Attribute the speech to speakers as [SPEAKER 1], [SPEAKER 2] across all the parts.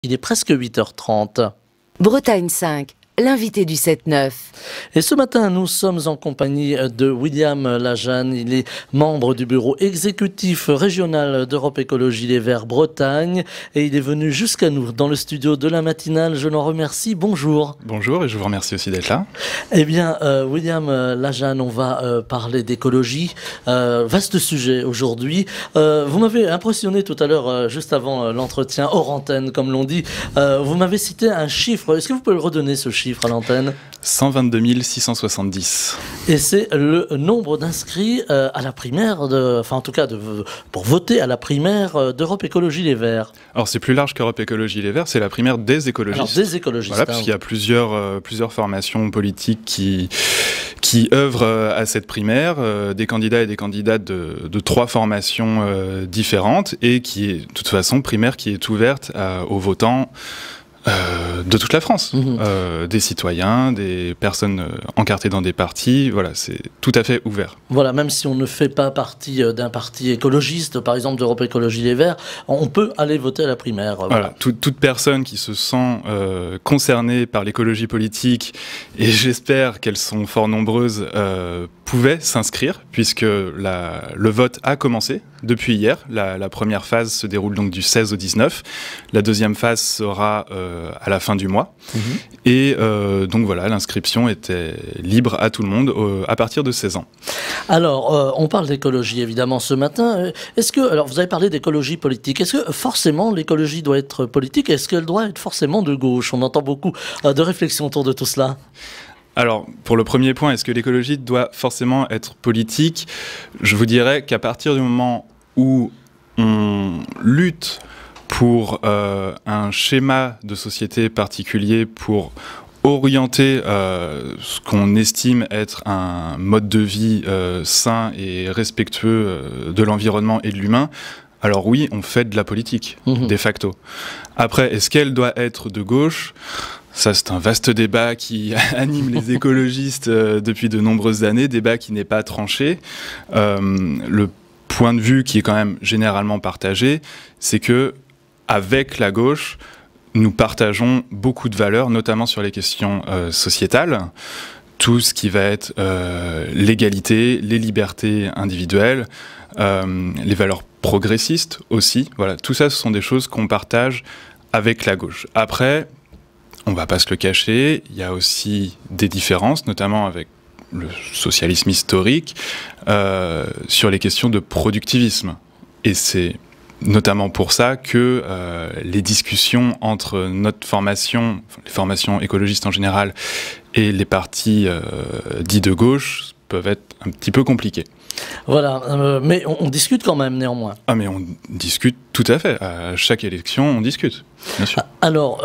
[SPEAKER 1] il est presque 8h30.
[SPEAKER 2] Bretagne 5, l'invité du 7-9.
[SPEAKER 1] Et ce matin, nous sommes en compagnie de William Lajeanne. Il est membre du bureau exécutif régional d'Europe Écologie Les Verts Bretagne. Et il est venu jusqu'à nous dans le studio de la matinale. Je l'en remercie. Bonjour.
[SPEAKER 3] Bonjour et je vous remercie aussi d'être là.
[SPEAKER 1] Eh bien, William Lajeanne, on va parler d'écologie. Vaste sujet aujourd'hui. Vous m'avez impressionné tout à l'heure, juste avant l'entretien, hors antenne, comme l'on dit. Vous m'avez cité un chiffre. Est-ce que vous pouvez le redonner, ce chiffre, à l'antenne?
[SPEAKER 3] 122 670.
[SPEAKER 1] Et c'est le nombre d'inscrits à la primaire, enfin en tout cas pour voter à la primaire d'Europe Écologie Les Verts.
[SPEAKER 3] Alors c'est plus large qu'Europe Écologie Les Verts, c'est la primaire des écologistes.
[SPEAKER 1] Alors des écologistes.
[SPEAKER 3] Voilà, parce qu'il y a plusieurs formations politiques qui œuvrent à cette primaire, des candidats et des candidates de 3 formations différentes, et qui est de toute façon primaire qui est ouverte aux votants de toute la France, des citoyens, des personnes encartées dans des partis, voilà, c'est tout à fait ouvert.
[SPEAKER 1] Voilà, même si on ne fait pas partie d'un parti écologiste, par exemple d'Europe Écologie Les Verts, on peut aller voter à la primaire.
[SPEAKER 3] Voilà, toute personne qui se sent concernée par l'écologie politique, et j'espère qu'elles sont fort nombreuses, pouvait s'inscrire, puisque le vote a commencé depuis hier. La première phase se déroule donc du 16 au 19. La deuxième phase sera à la fin du mois. Et donc voilà, l'inscription était libre à tout le monde à partir de 16 ans.
[SPEAKER 1] Alors, on parle d'écologie évidemment ce matin. Alors vous avez parlé d'écologie politique. Est-ce que forcément l'écologie doit être politique? Est-ce qu'elle doit être forcément de gauche? On entend beaucoup de réflexions autour de tout cela.
[SPEAKER 3] Alors, pour le premier point, est-ce que l'écologie doit forcément être politique? Je vous dirais qu'à partir du moment où on lutte pour un schéma de société particulier, pour orienter ce qu'on estime être un mode de vie sain et respectueux de l'environnement et de l'humain, alors oui, on fait de la politique, de facto. Après, est-ce qu'elle doit être de gauche? Ça, c'est un vaste débat qui anime les écologistes depuis de nombreuses années, débat qui n'est pas tranché. Le point de vue qui est quand même généralement partagé, c'est que avec la gauche, nous partageons beaucoup de valeurs, notamment sur les questions sociétales. Tout ce qui va être l'égalité, les libertés individuelles, les valeurs progressistes aussi. Voilà, tout ça, ce sont des choses qu'on partage avec la gauche. Après, on ne va pas se le cacher, il y a aussi des différences, notamment avec le socialisme historique, sur les questions de productivisme. Et c'est notamment pour ça que les discussions entre notre formation, les formations écologistes en général, et les partis dits de gauche peuvent être un petit peu compliquées.
[SPEAKER 1] Voilà, mais on discute quand même néanmoins.
[SPEAKER 3] Ah mais on discute tout à fait, à chaque élection on discute, bien sûr.
[SPEAKER 1] Alors,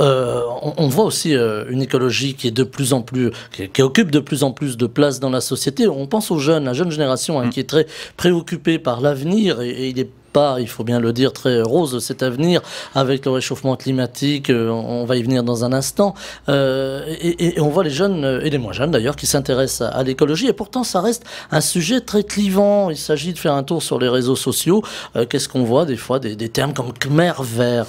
[SPEAKER 1] on voit aussi une écologie qui est de plus en plus, qui occupe de plus en plus de place dans la société. On pense aux jeunes, la jeune génération qui est très préoccupée par l'avenir, et il est pas, il faut bien le dire, très rose cet avenir avec le réchauffement climatique, on va y venir dans un instant, et on voit les jeunes, et les moins jeunes d'ailleurs, qui s'intéressent à l'écologie, et pourtant ça reste un sujet très clivant. Il s'agit de faire un tour sur les réseaux sociaux. Qu'est-ce qu'on voit des fois, des termes comme Khmer vert,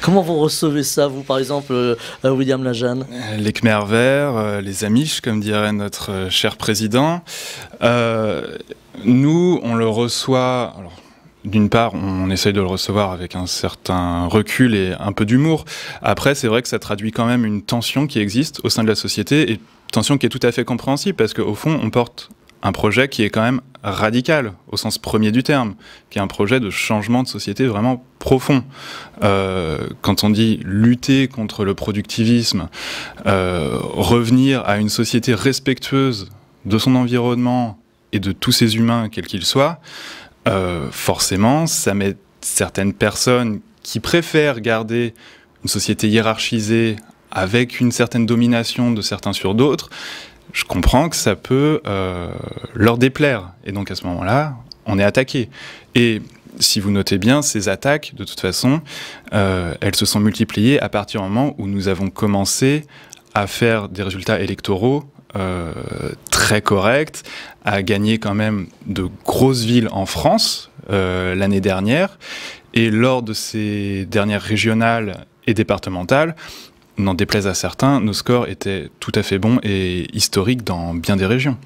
[SPEAKER 1] comment vous recevez ça, vous, par exemple, William Lajeanne?
[SPEAKER 3] Les Khmer verts, les Amish, comme dirait notre cher président. Nous, on le reçoit... Alors, d'une part, on essaye de le recevoir avec un certain recul et un peu d'humour. Après, c'est vrai que ça traduit quand même une tension qui existe au sein de la société, et tension qui est tout à fait compréhensible, parce qu'au fond, on porte un projet qui est quand même radical, au sens premier du terme, qui est un projet de changement de société vraiment profond. Quand on dit lutter contre le productivisme, revenir à une société respectueuse de son environnement et de tous ses humains, quels qu'ils soient, forcément, ça met certaines personnes qui préfèrent garder une société hiérarchisée avec une certaine domination de certains sur d'autres. Je comprends que ça peut leur déplaire. Et donc à ce moment-là, on est attaqué. Et si vous notez bien, ces attaques, de toute façon, elles se sont multipliées à partir du moment où nous avons commencé à faire des résultats électoraux très corrects, à gagner quand même de grosses villes en France l'année dernière. Et lors de ces dernières régionales et départementales, n'en déplaise à certains, nos scores étaient tout à fait bons et historiques dans bien des régions.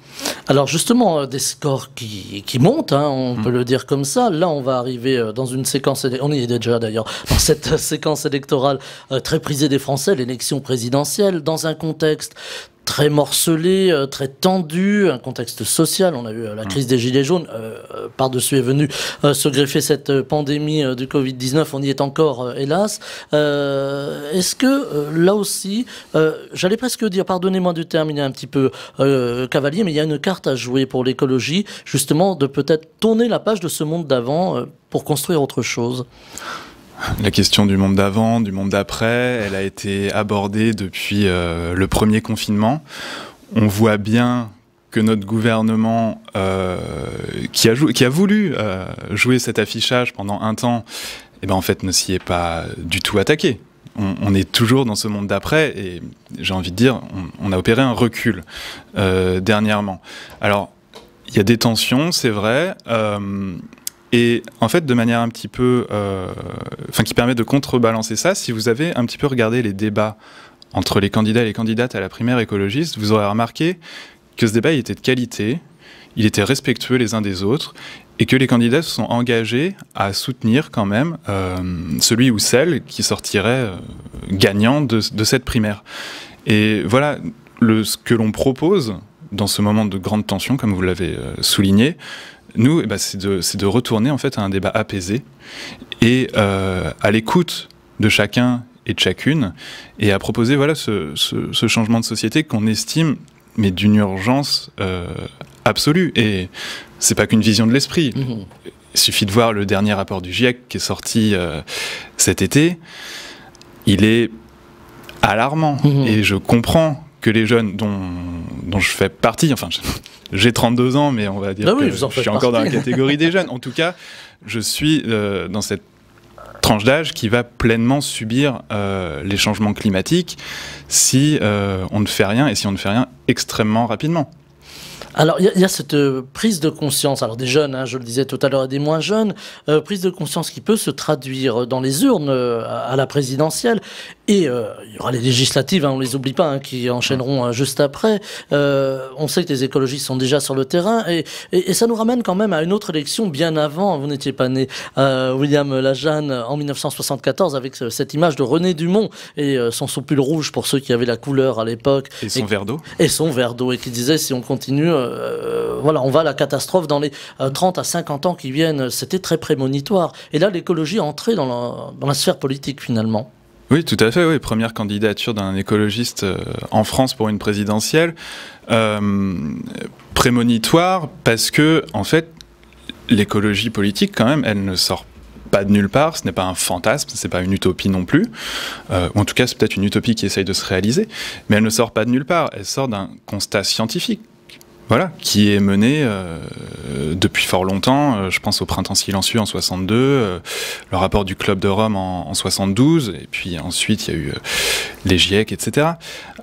[SPEAKER 1] Alors justement, des scores qui montent, hein, on peut le dire comme ça. Là, on va arriver dans une séquence, on y est déjà d'ailleurs, dans cette séquence électorale très prisée des Français, l'élection présidentielle, dans un contexte très morcelé, très tendu, un contexte social. On a eu la crise des Gilets jaunes. Par-dessus est venue se greffer cette pandémie du Covid-19. On y est encore, hélas. Est-ce que là aussi, j'allais presque dire, pardonnez-moi du terme, il est un petit peu cavalier, mais il y a une carte à jouer pour l'écologie, justement, de peut-être tourner la page de ce monde d'avant pour construire autre chose?
[SPEAKER 3] La question du monde d'avant, du monde d'après, elle a été abordée depuis le premier confinement. On voit bien que notre gouvernement, qui a voulu jouer cet affichage pendant un temps, eh ben en fait ne s'y est pas du tout attaqué. On est toujours dans ce monde d'après et j'ai envie de dire, on a opéré un recul dernièrement. Alors, il y a des tensions, c'est vrai. Et en fait, de manière un petit peu... qui permet de contrebalancer ça, si vous avez un petit peu regardé les débats entre les candidats et les candidates à la primaire écologiste, vous aurez remarqué que ce débat il était de qualité, il était respectueux les uns des autres, et que les candidats se sont engagés à soutenir quand même celui ou celle qui sortirait gagnant de cette primaire. Et voilà, ce que l'on propose dans ce moment de grande tension, comme vous l'avez souligné, nous, c'est de retourner en fait à un débat apaisé et à l'écoute de chacun et de chacune et à proposer voilà ce changement de société qu'on estime mais d'une urgence absolue. Et c'est pas qu'une vision de l'esprit. Il suffit de voir le dernier rapport du GIEC qui est sorti cet été. Il est alarmant et je comprends que les jeunes dont je fais partie, enfin j'ai 32 ans, mais on va dire que je suis encore dans la catégorie des jeunes. En tout cas, je suis dans cette tranche d'âge qui va pleinement subir les changements climatiques si on ne fait rien, et si on ne fait rien extrêmement rapidement.
[SPEAKER 1] Alors, il y a cette prise de conscience, alors des jeunes, hein, je le disais tout à l'heure, et des moins jeunes, prise de conscience qui peut se traduire dans les urnes à la présidentielle, et il y aura les législatives, hein, on les oublie pas, hein, qui enchaîneront juste après. On sait que les écologistes sont déjà sur le terrain, et ça nous ramène quand même à une autre élection bien avant. Vous n'étiez pas né, William Lajanne, en 1974, avec cette image de René Dumont et son soupul rouge pour ceux qui avaient la couleur à l'époque.
[SPEAKER 3] Et son verre d'eau.
[SPEAKER 1] Et son verre d'eau, et qui disait si on continue... voilà, on va à la catastrophe dans les 30 à 50 ans qui viennent. C'était très prémonitoire. Et là, l'écologie est entrée dans la sphère politique, finalement.
[SPEAKER 3] Oui, tout à fait. Oui. Première candidature d'un écologiste en France pour une présidentielle. Prémonitoire parce que, en fait, l'écologie politique, quand même, elle ne sort pas de nulle part. Ce n'est pas un fantasme, c'est pas une utopie non plus. Ou en tout cas, c'est peut-être une utopie qui essaye de se réaliser. Mais elle ne sort pas de nulle part. Elle sort d'un constat scientifique. Voilà, qui est mené depuis fort longtemps. Je pense au Printemps silencieux en 62, le rapport du Club de Rome en 72, et puis ensuite il y a eu les GIEC, etc.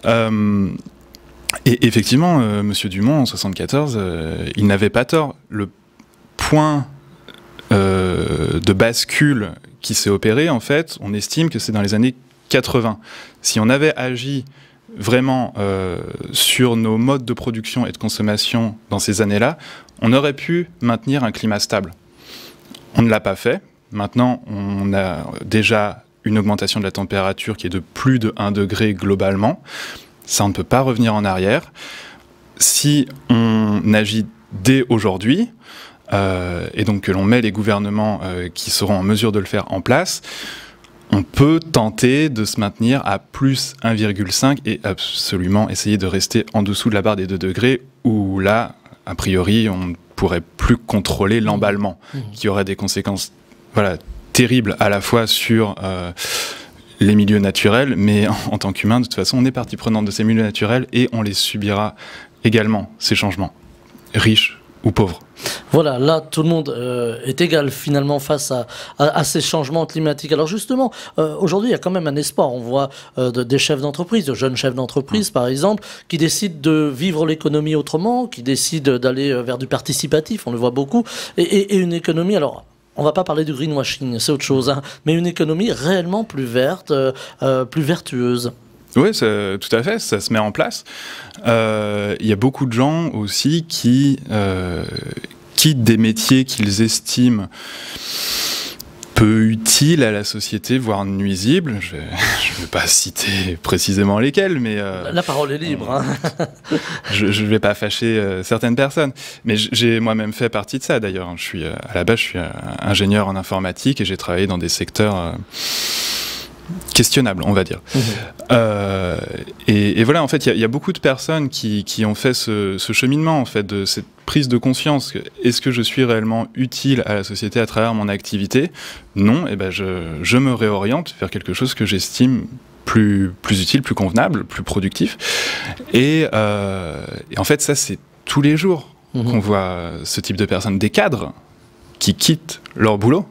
[SPEAKER 3] Et effectivement, Monsieur Dumont en 74, il n'avait pas tort. Le point de bascule qui s'est opéré, en fait, on estime que c'est dans les années 80. Si on avait agi vraiment sur nos modes de production et de consommation dans ces années-là, on aurait pu maintenir un climat stable. On ne l'a pas fait. Maintenant, on a déjà une augmentation de la température qui est de plus de 1 degré globalement. Ça, on ne peut pas revenir en arrière. Si on agit dès aujourd'hui, et donc que l'on met les gouvernements qui seront en mesure de le faire en place, on peut tenter de se maintenir à plus 1,5 et absolument essayer de rester en dessous de la barre des 2 degrés, où là, a priori, on ne pourrait plus contrôler l'emballement, qui aurait des conséquences terribles à la fois sur les milieux naturels, mais en tant qu'humain, de toute façon, on est partie prenante de ces milieux naturels et on les subira également, ces changements, riches ou pauvres.
[SPEAKER 1] Voilà, là, tout le monde est égal finalement face à ces changements climatiques. Alors justement, aujourd'hui, il y a quand même un espoir. On voit des chefs d'entreprise, de jeunes chefs d'entreprise, par exemple, qui décident de vivre l'économie autrement, qui décident d'aller vers du participatif, on le voit beaucoup, et une économie, alors on va pas parler du greenwashing, c'est autre chose, hein, mais une économie réellement plus verte, plus vertueuse.
[SPEAKER 3] Oui, tout à fait, ça se met en place. Il y a beaucoup de gens aussi qui quittent des métiers qu'ils estiment peu utiles à la société, voire nuisibles. Je vais pas citer précisément lesquels, mais...
[SPEAKER 1] la parole est libre. Hein.
[SPEAKER 3] Je vais pas fâcher certaines personnes. Mais j'ai moi-même fait partie de ça, d'ailleurs. À la base, je suis ingénieur en informatique et j'ai travaillé dans des secteurs... questionnable, on va dire. Et voilà, en fait, il y a beaucoup de personnes qui ont fait ce cheminement, en fait, de cette prise de conscience. Est-ce que je suis réellement utile à la société à travers mon activité? Non, et ben je me réoriente vers quelque chose que j'estime plus utile, plus convenable, plus productif. Et en fait, ça, c'est tous les jours qu'on voit ce type de personnes, des cadres qui quittent leur boulot.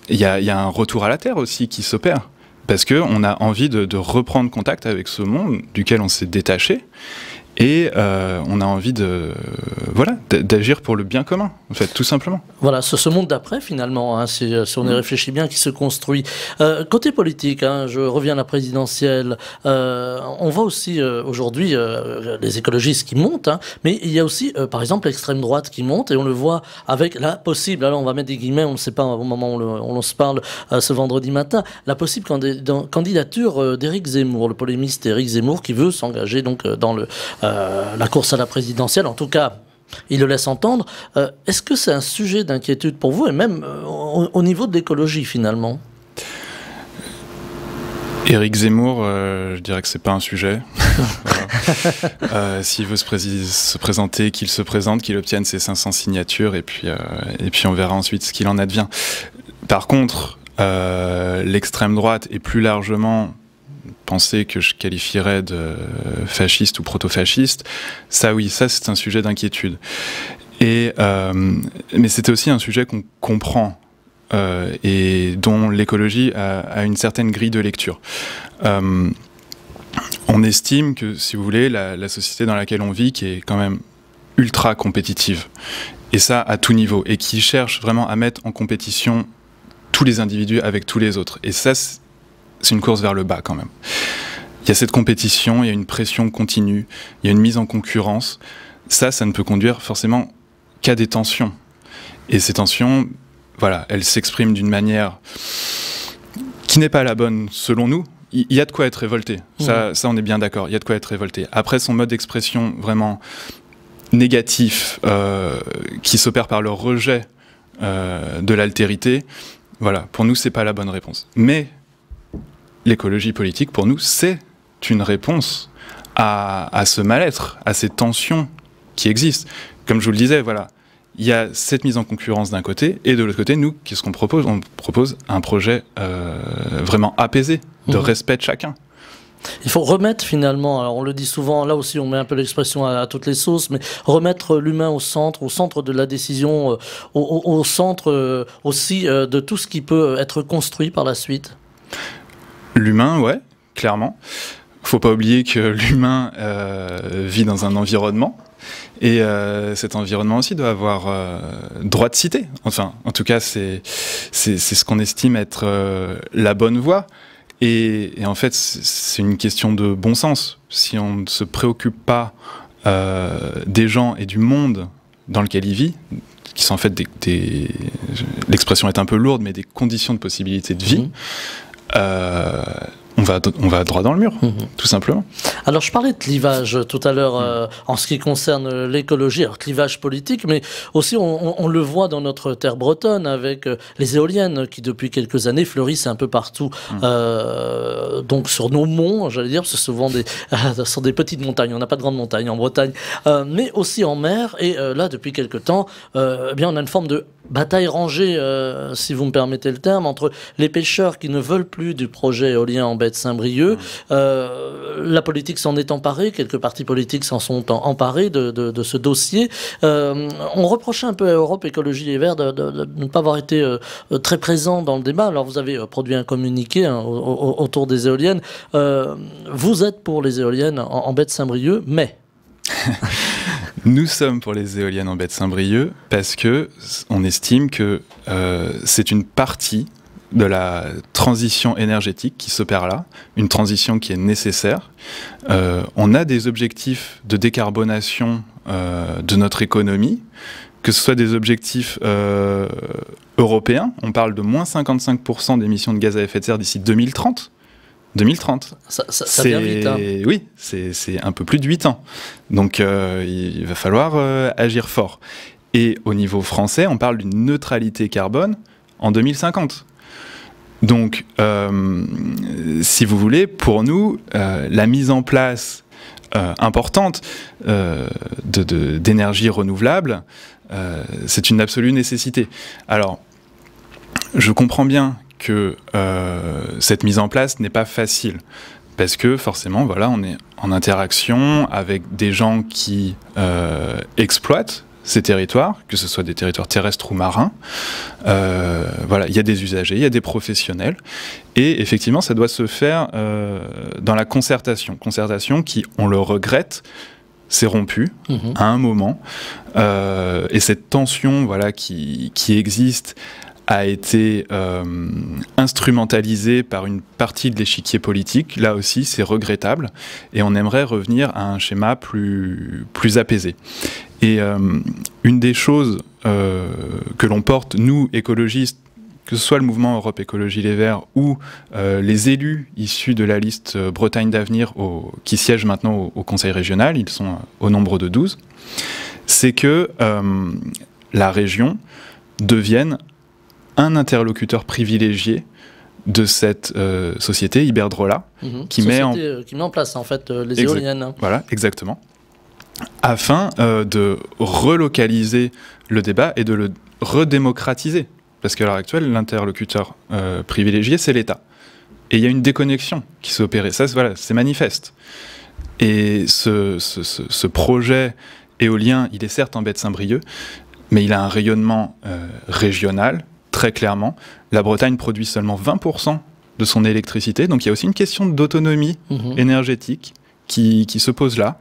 [SPEAKER 3] Il y a un retour à la terre aussi qui s'opère. Parce qu'on a envie de reprendre contact avec ce monde duquel on s'est détaché et on a envie d'agir pour le bien commun, en fait, tout simplement.
[SPEAKER 1] Voilà, ce monde d'après, finalement, hein, si on y réfléchit bien, qui se construit. Côté politique, hein, je reviens à la présidentielle, on voit aussi aujourd'hui les écologistes qui montent, hein, mais il y a aussi, par exemple, l'extrême droite qui monte, et on le voit avec la possible, alors on va mettre des guillemets, on ne sait pas au moment où on se parle ce vendredi matin, la possible candidature d'Éric Zemmour, le polémiste Éric Zemmour, qui veut s'engager donc dans la course à la présidentielle, en tout cas, il le laisse entendre. Est-ce que c'est un sujet d'inquiétude pour vous, et même au niveau de l'écologie, finalement?
[SPEAKER 3] Éric Zemmour, je dirais que c'est pas un sujet. S'il veut se présenter, qu'il se présente, qu'il obtienne ses 500 signatures, et puis on verra ensuite ce qu'il en advient. Par contre, l'extrême droite, et plus largement penser que je qualifierais de fasciste ou proto-fasciste, ça oui, ça c'est un sujet d'inquiétude. Mais c'était aussi un sujet qu'on comprend et dont l'écologie a une certaine grille de lecture. On estime que, si vous voulez, la société dans laquelle on vit, qui est quand même ultra compétitive, et ça à tout niveau, et qui cherche vraiment à mettre en compétition tous les individus avec tous les autres. Et ça, c'est une course vers le bas quand même. Il y a cette compétition, il y a une pression continue, il y a une mise en concurrence. Ça ne peut conduire forcément qu'à des tensions. Et ces tensions, voilà, elles s'expriment d'une manière qui n'est pas la bonne selon nous. Il y a de quoi être révolté. Ça, on est bien d'accord, il y a de quoi être révolté. Après, son mode d'expression vraiment négatif, qui s'opère par le rejet de l'altérité, voilà, pour nous, c'est pas la bonne réponse. Mais l'écologie politique, pour nous, c'est une réponse à ce mal-être, à ces tensions qui existent. Comme je vous le disais, voilà, il y a cette mise en concurrence d'un côté, et de l'autre côté, nous, qu'est-ce qu'on propose? On propose un projet vraiment apaisé, de respect de chacun.
[SPEAKER 1] Il faut remettre finalement, alors on le dit souvent, là aussi on met un peu l'expression à toutes les sauces, mais remettre l'humain au centre de la décision, au centre aussi de tout ce qui peut être construit par la suite.
[SPEAKER 3] L'humain, ouais, clairement. Faut pas oublier que l'humain vit dans un environnement, et cet environnement aussi doit avoir droit de cité. Enfin, en tout cas, c'est ce qu'on estime être la bonne voie. Et en fait, c'est une question de bon sens. Si on ne se préoccupe pas des gens et du monde dans lequel ils vivent, qui sont en fait l'expression est un peu lourde, mais des conditions de possibilité de vie, on va droit dans le mur, tout simplement.
[SPEAKER 1] Alors je parlais de clivage tout à l'heure en ce qui concerne l'écologie, alors clivage politique, mais aussi on le voit dans notre terre bretonne avec les éoliennes qui depuis quelques années fleurissent un peu partout, donc sur nos monts, j'allais dire, parce que souvent ce sont des petites montagnes, on n'a pas de grandes montagnes en Bretagne, mais aussi en mer, et là depuis quelques temps, eh bien on a une forme de bataille rangée, si vous me permettez le terme, entre les pêcheurs qui ne veulent plus du projet éolien en baie de Saint-Brieuc. La politique s'en est emparée, quelques partis politiques s'en sont emparés de ce dossier. On reprochait un peu à Europe Écologie Les Verts de ne pas avoir été très présent dans le débat. Alors vous avez produit un communiqué autour des éoliennes. Vous êtes pour les éoliennes en baie de Saint-Brieuc, mais...
[SPEAKER 3] Nous sommes pour les éoliennes en baie de Saint-Brieuc parce que on estime que c'est une partie de la transition énergétique qui s'opère là, une transition qui est nécessaire. On a des objectifs de décarbonation de notre économie, que ce soit des objectifs européens, on parle de moins 55% d'émissions de gaz à effet de serre d'ici 2030. 2030.
[SPEAKER 1] Ça vient vite. Hein.
[SPEAKER 3] Oui, c'est un peu plus de 8 ans. Donc il va falloir agir fort. Et au niveau français, on parle d'une neutralité carbone en 2050. Donc, si vous voulez, pour nous, la mise en place importante d'énergie renouvelable, c'est une absolue nécessité. Alors, je comprends bien que cette mise en place n'est pas facile, parce que forcément, voilà, on est en interaction avec des gens qui exploitent ces territoires, que ce soit des territoires terrestres ou marins. Voilà, il y a des usagers, il y a des professionnels, et effectivement, ça doit se faire dans la concertation qui, on le regrette, s'est rompue à un moment, et cette tension, voilà, qui existe a été instrumentalisée par une partie de l'échiquier politique. Là aussi, c'est regrettable, et on aimerait revenir à un schéma plus apaisé. Et une des choses que l'on porte, nous, écologistes, que ce soit le mouvement Europe Écologie Les Verts ou les élus issus de la liste Bretagne d'Avenir qui siègent maintenant au Conseil régional, ils sont au nombre de 12, c'est que la région devienne un interlocuteur privilégié de cette société, Iberdrola, qui met en
[SPEAKER 1] place en fait les éoliennes.
[SPEAKER 3] Voilà, exactement. Afin de relocaliser le débat et de le redémocratiser. Parce qu'à l'heure actuelle, l'interlocuteur privilégié, c'est l'État. Et il y a une déconnexion qui s'est opérée. Ça, voilà, c'est manifeste. Et ce projet éolien, il est certes en baie de Saint-Brieuc, mais il a un rayonnement régional, très clairement. La Bretagne produit seulement 20% de son électricité, donc il y a aussi une question d'autonomie énergétique qui se pose là.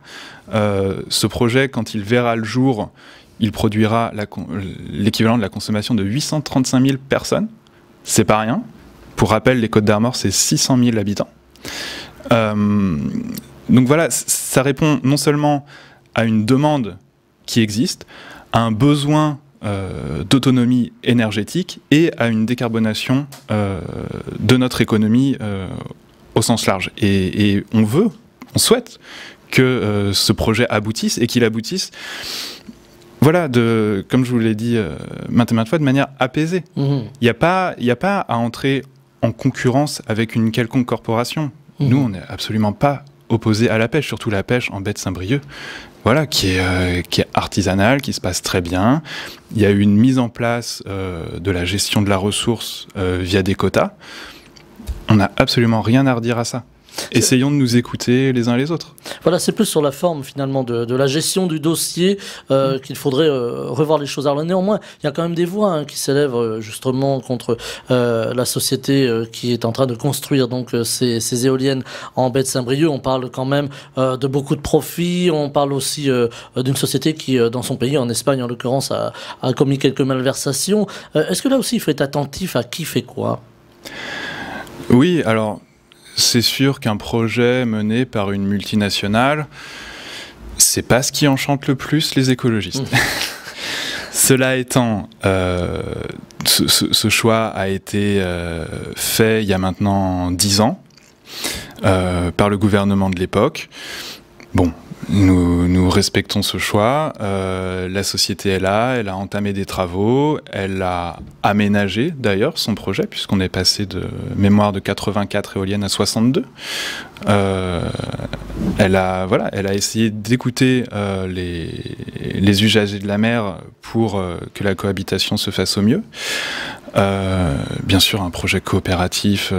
[SPEAKER 3] Ce projet, quand il verra le jour, il produira l'équivalent de la consommation de 835 000 personnes. C'est pas rien. Pour rappel, les Côtes-d'Armor, c'est 600 000 habitants. Donc voilà, ça répond non seulement à une demande qui existe, à un besoin d'autonomie énergétique et à une décarbonation de notre économie au sens large. Et on souhaite que ce projet aboutisse, et qu'il aboutisse, voilà, comme je vous l'ai dit maintes et maintes fois, de manière apaisée. Il n'y a pas à entrer en concurrence avec une quelconque corporation. Nous, on n'est absolument pas opposés à la pêche, surtout la pêche en baie de Saint-Brieuc, voilà, qui est artisanale, qui se passe très bien. Il y a eu une mise en place de la gestion de la ressource via des quotas. On n'a absolument rien à redire à ça. Essayons de nous écouter les uns les autres.
[SPEAKER 1] Voilà, c'est plus sur la forme finalement de la gestion du dossier qu'il faudrait revoir les choses. Alors néanmoins, il y a quand même des voix qui s'élèvent justement contre la société qui est en train de construire donc ces éoliennes en baie de Saint-Brieuc. On parle quand même de beaucoup de profits. On parle aussi d'une société qui, dans son pays, en Espagne en l'occurrence, a commis quelques malversations. Est-ce que là aussi il faut être attentif à qui fait quoi?
[SPEAKER 3] Oui, alors c'est sûr qu'un projet mené par une multinationale, c'est pas ce qui enchante le plus les écologistes. Cela étant, ce choix a été fait il y a maintenant 10 ans par le gouvernement de l'époque. Bon, nous respectons ce choix. La société est là, elle a entamé des travaux, elle a aménagé d'ailleurs son projet, puisqu'on est passé de mémoire de 84 éoliennes à 62. Elle a essayé d'écouter les usagers de la mer pour que la cohabitation se fasse au mieux. Bien sûr, un projet coopératif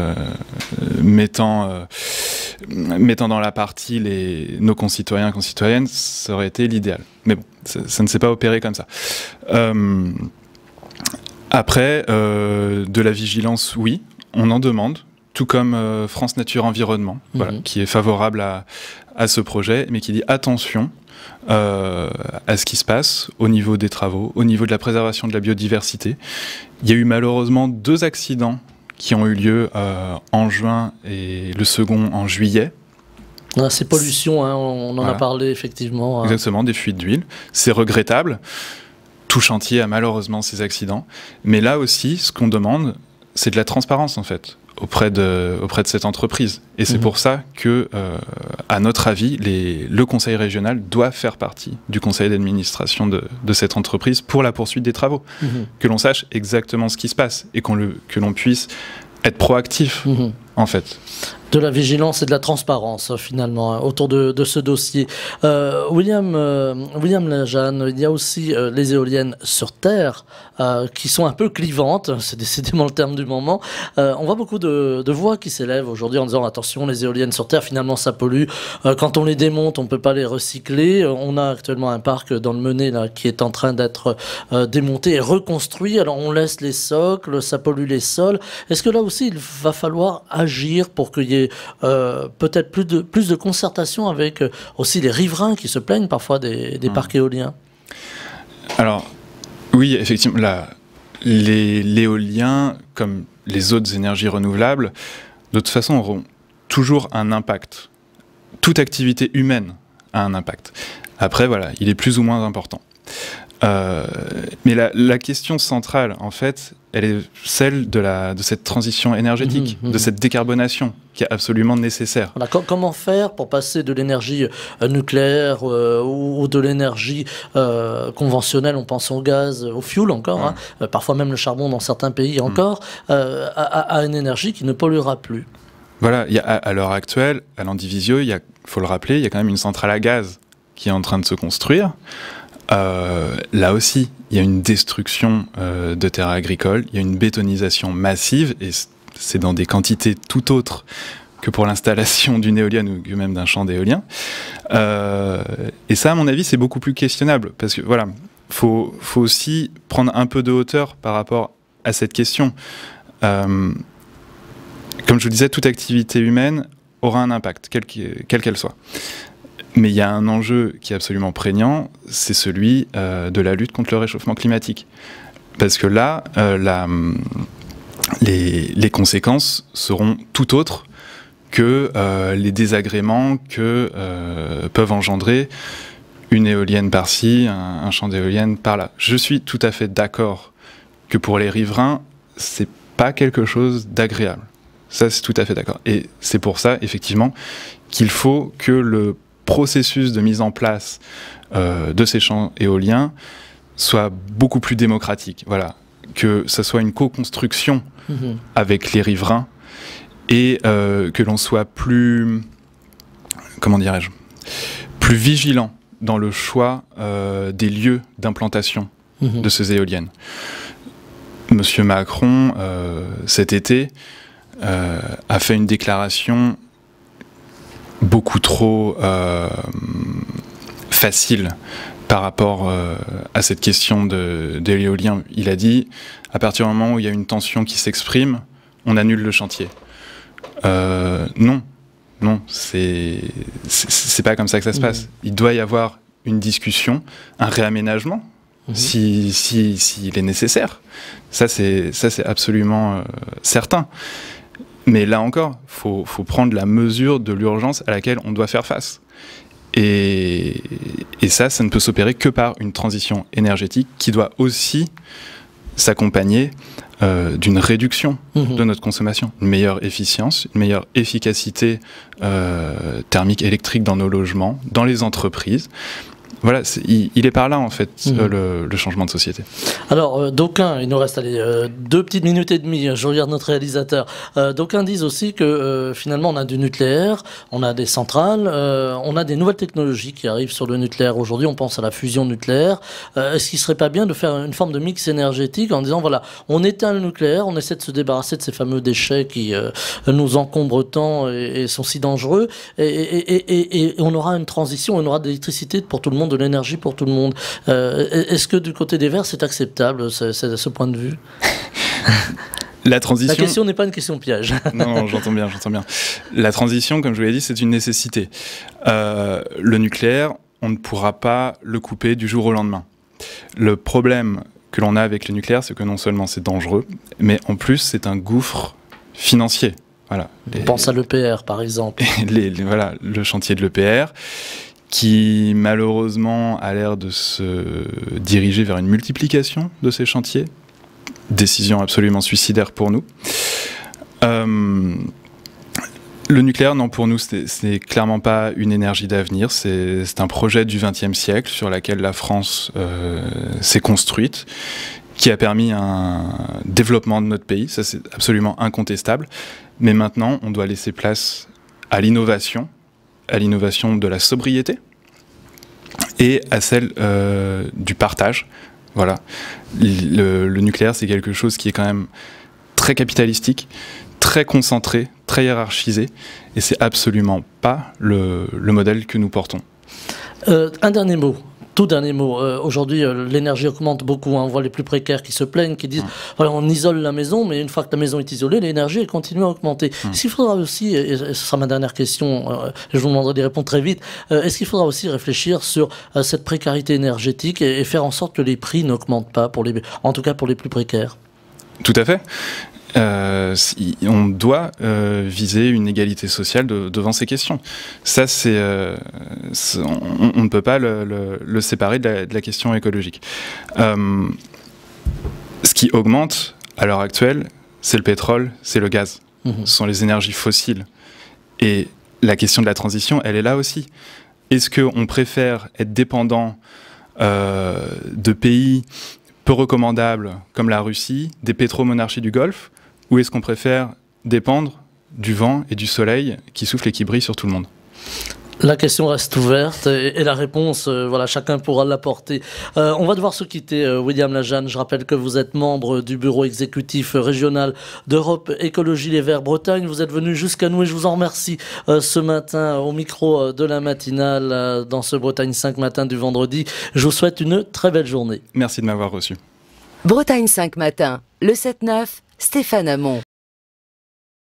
[SPEAKER 3] mettant dans la partie nos concitoyens et concitoyennes, ça aurait été l'idéal. Mais bon, ça ne s'est pas opéré comme ça. Après, de la vigilance, oui, on en demande, tout comme France Nature Environnement, voilà, qui est favorable à ce projet, mais qui dit attention, à ce qui se passe au niveau des travaux, au niveau de la préservation de la biodiversité. Il y a eu malheureusement 2 accidents qui ont eu lieu en juin et le second en juillet.
[SPEAKER 1] Ces pollutions, hein, on en a parlé effectivement.
[SPEAKER 3] Exactement, des fuites d'huile. C'est regrettable. Tout chantier a malheureusement ces accidents. Mais là aussi, ce qu'on demande, c'est de la transparence en fait, auprès de cette entreprise. Et c'est pour ça que, à notre avis, le conseil régional doit faire partie du conseil d'administration de cette entreprise pour la poursuite des travaux. Que l'on sache exactement ce qui se passe et que l'on puisse être proactif, en fait.
[SPEAKER 1] De la vigilance et de la transparence, finalement, autour de ce dossier. William Lajanne, il y a aussi les éoliennes sur Terre, qui sont un peu clivantes, c'est décidément le terme du moment. On voit beaucoup de voix qui s'élèvent aujourd'hui en disant « Attention, les éoliennes sur Terre, finalement, ça pollue. Quand on les démonte, on ne peut pas les recycler. » On a actuellement un parc dans le Mené là, qui est en train d'être démonté et reconstruit. Alors, on laisse les socles, ça pollue les sols. Est-ce que là aussi, il va falloir agir pour qu'il y ait peut-être plus de concertation avec aussi les riverains qui se plaignent parfois des parcs éoliens?
[SPEAKER 3] Alors, oui, effectivement, l'éolien, comme les autres énergies renouvelables, de toute façon, auront toujours un impact. Toute activité humaine a un impact. Après, voilà, il est plus ou moins important. Mais la question centrale, en fait, elle est celle de cette transition énergétique, de cette décarbonation qui est absolument nécessaire.
[SPEAKER 1] Voilà, comment faire pour passer de l'énergie nucléaire ou de l'énergie conventionnelle, on pense au gaz, au fioul encore, parfois même le charbon dans certains pays encore, à une énergie qui ne polluera plus?
[SPEAKER 3] Voilà, à l'heure actuelle, à Landivisiau, il faut le rappeler, il y a quand même une centrale à gaz qui est en train de se construire. Là aussi, il y a une destruction de terres agricoles, il y a une bétonisation massive, et c'est dans des quantités tout autres que pour l'installation d'une éolienne ou même d'un champ d'éolien. Et ça, à mon avis, c'est beaucoup plus questionnable, parce que voilà, faut aussi prendre un peu de hauteur par rapport à cette question. Comme je vous disais, toute activité humaine aura un impact, quelle qu'elle soit. Mais il y a un enjeu qui est absolument prégnant, c'est celui de la lutte contre le réchauffement climatique. Parce que là, les conséquences seront tout autres que les désagréments que peuvent engendrer une éolienne par-ci, un champ d'éolienne par-là. Je suis tout à fait d'accord que pour les riverains, c'est pas quelque chose d'agréable. Ça, c'est tout à fait d'accord. Et c'est pour ça, effectivement, qu'il faut que le processus de mise en place de ces champs éoliens soit beaucoup plus démocratique. Voilà. Que ça soit une co-construction avec les riverains et que l'on soit plus, comment dirais-je, plus vigilant dans le choix des lieux d'implantation de ces éoliennes. Monsieur Macron, cet été, a fait une déclaration beaucoup trop facile par rapport à cette question de l'éolien. Il a dit, à partir du moment où il y a une tension qui s'exprime, on annule le chantier. Non, c'est pas comme ça que ça se passe. Il doit y avoir une discussion, un réaménagement, s'il est nécessaire. Ça, c'est absolument certain. Mais là encore, faut prendre la mesure de l'urgence à laquelle on doit faire face. Et ça ne peut s'opérer que par une transition énergétique qui doit aussi s'accompagner d'une réduction de notre consommation, une meilleure efficience, une meilleure efficacité thermique électrique dans nos logements, dans les entreprises. Voilà, il est par là en fait le changement de société. Alors
[SPEAKER 1] d'aucuns, il nous reste 2 petites minutes et demie, je regarde notre réalisateur, d'aucuns disent aussi que finalement on a du nucléaire, on a des centrales, on a des nouvelles technologies qui arrivent sur le nucléaire aujourd'hui, on pense à la fusion nucléaire. Est-ce qu'il ne serait pas bien de faire une forme de mix énergétique en disant voilà, on éteint le nucléaire, on essaie de se débarrasser de ces fameux déchets qui nous encombrent tant et sont si dangereux, et on aura une transition, on aura de l'électricité pour tout le monde, de l'énergie pour tout le monde. Est-ce que du côté des Verts, c'est acceptable, ce point de vue?
[SPEAKER 3] La transition...
[SPEAKER 1] La question n'est pas une question piège.
[SPEAKER 3] Non, j'entends bien. La transition, comme je vous l'ai dit, c'est une nécessité. Le nucléaire, on ne pourra pas le couper du jour au lendemain. Le problème que l'on a avec le nucléaire, c'est que non seulement c'est dangereux, mais en plus c'est un gouffre financier. Voilà.
[SPEAKER 1] On pense à l'EPR par exemple.
[SPEAKER 3] Voilà, le chantier de l'EPR, qui malheureusement a l'air de se diriger vers une multiplication de ces chantiers. Décision absolument suicidaire pour nous. Le nucléaire, non, pour nous, c'est clairement pas une énergie d'avenir. C'est un projet du XXe siècle sur lequel la France s'est construite, qui a permis un développement de notre pays. Ça, c'est absolument incontestable. Mais maintenant, on doit laisser place à l'innovation de la sobriété et à celle du partage. Voilà. Le nucléaire, c'est quelque chose qui est quand même très capitalistique, très concentré, très hiérarchisé, et c'est absolument pas le modèle que nous portons.
[SPEAKER 1] Un dernier mot. Tout dernier mot. Aujourd'hui, l'énergie augmente beaucoup. On voit les plus précaires qui se plaignent, qui disent voilà, on isole la maison, mais une fois que la maison est isolée, l'énergie continue à augmenter. Est-ce qu'il faudra aussi, et ce sera ma dernière question, je vous demanderai d'y répondre très vite, est-ce qu'il faudra aussi réfléchir sur cette précarité énergétique et faire en sorte que les prix n'augmentent pas, en tout cas pour les plus précaires?
[SPEAKER 3] Tout à fait. On doit viser une égalité sociale devant ces questions. Ça, on ne peut pas le séparer de la question écologique. Ce qui augmente à l'heure actuelle, c'est le pétrole, c'est le gaz. Ce sont les énergies fossiles. Et la question de la transition, elle est là aussi. Est-ce qu'on préfère être dépendant de pays peu recommandables comme la Russie, des pétromonarchies du Golfe, ou est-ce qu'on préfère dépendre du vent et du soleil qui souffle et qui brille sur tout le monde?
[SPEAKER 1] La question reste ouverte et la réponse, voilà, chacun pourra l'apporter. On va devoir se quitter, William Lajanne. Je rappelle que vous êtes membre du bureau exécutif régional d'Europe Écologie Les Verts Bretagne. Vous êtes venu jusqu'à nous et je vous en remercie ce matin au micro de la matinale dans ce Bretagne 5 matin du vendredi. Je vous souhaite une très belle journée.
[SPEAKER 3] Merci de m'avoir reçu.
[SPEAKER 2] Bretagne 5 matin, le 7-9, Stéphane Hamon.